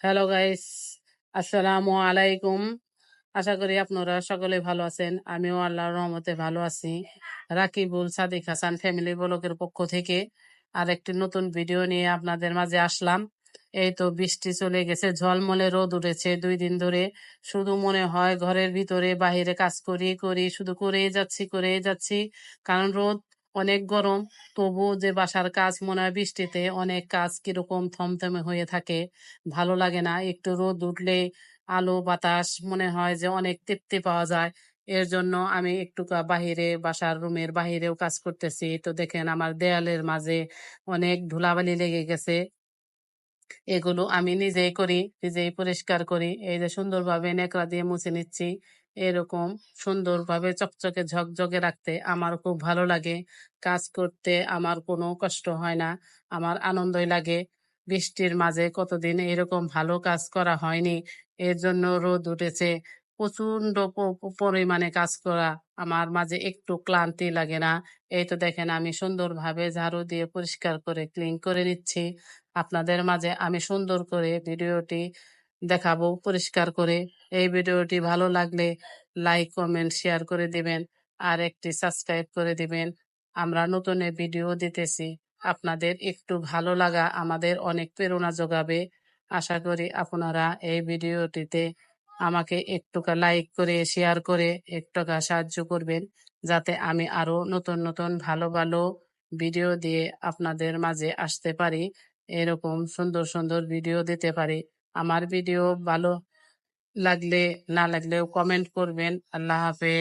Hello guys, আসসালামু আলাইকুম। আশা করি আপনারা সকলে ভালো আছেন। আমিও আল্লাহর রহমতে ভালো আছি। রাকিবুল সাদিক হাসান ফ্যামিলি ব্লগের পক্ষ থেকে আরেকটি নতুন ভিডিও নিয়ে আপনাদের মাঝে আসলাম। এই তো বৃষ্টি চলে গেছে, ঝলমলে রোদ উঠেছে 2 দিন ধরে। শুধু মনে হয় ঘরের ভিতরে বাহিরে কাজ করি করি, শুধু করেই যাচ্ছি, কারণ রোদ অনেক গরম। তবু যে বাসার কাজ মনে হয় বৃষ্টিতে অনেক কাজ কিরকম থমথমে হয়ে থাকে, ভালো লাগে না। একটু রোদ উঠলে আলো বাতাস মনে হয় যে অনেক তৃপ্তি পাওয়া যায়। এর জন্য আমি একটু বাহিরে, বাসার রুমের বাহিরেও কাজ করতেছি। তো দেখেন আমার দেয়ালের মাঝে অনেক ধুলাবালি লেগে গেছে। এগুলো আমি নিজেই করি, নিজেই পরিষ্কার করি। এই যে সুন্দরভাবে নেকড়া দিয়ে মুছে নিচ্ছি। এরকম সুন্দরভাবে চকচকে ঝকঝকে রাখতে আমার খুব ভালো লাগে। কাজ করতে আমার কোনো কষ্ট হয় না, আমার আনন্দই লাগে। বৃষ্টির মাঝে কতদিন এরকম ভালো কাজ করা হয়নি। এর জন্য রোদ উঠেছে, প্রচন্ড পরিমাণে কাজ করা আমার মাঝে একটু ক্লান্তি লাগে না। এই তো দেখেন আমি সুন্দরভাবে ঝাড়ু দিয়ে পরিষ্কার করে ক্লিন করে নিচ্ছি। আপনাদের মাঝে আমি সুন্দর করে ভিডিওটি দেখাবো পরিষ্কার করে। এই ভিডিওটি ভালো লাগলে লাইক কমেন্ট শেয়ার করে দিবেন, আর একটি সাবস্ক্রাইব করে দিবেন। আমরা নতুন ভিডিও দিতেছি, আপনাদের একটু ভালো লাগা আমাদের অনেক প্রেরণা যোগাবে। আশা করি আপনারা এই ভিডিওটিতে আমাকে একটুকা লাইক করে শেয়ার করে একটুকা সাহায্য করবেন, যাতে আমি আরো নতুন নতুন ভালো ভালো ভিডিও দিয়ে আপনাদের মাঝে আসতে পারি, এরকম সুন্দর সুন্দর ভিডিও দিতে পারি। আমার ভিডিও ভালো লাগলে না লাগলেও কমেন্ট করবেন। আল্লাহ হাফেজ।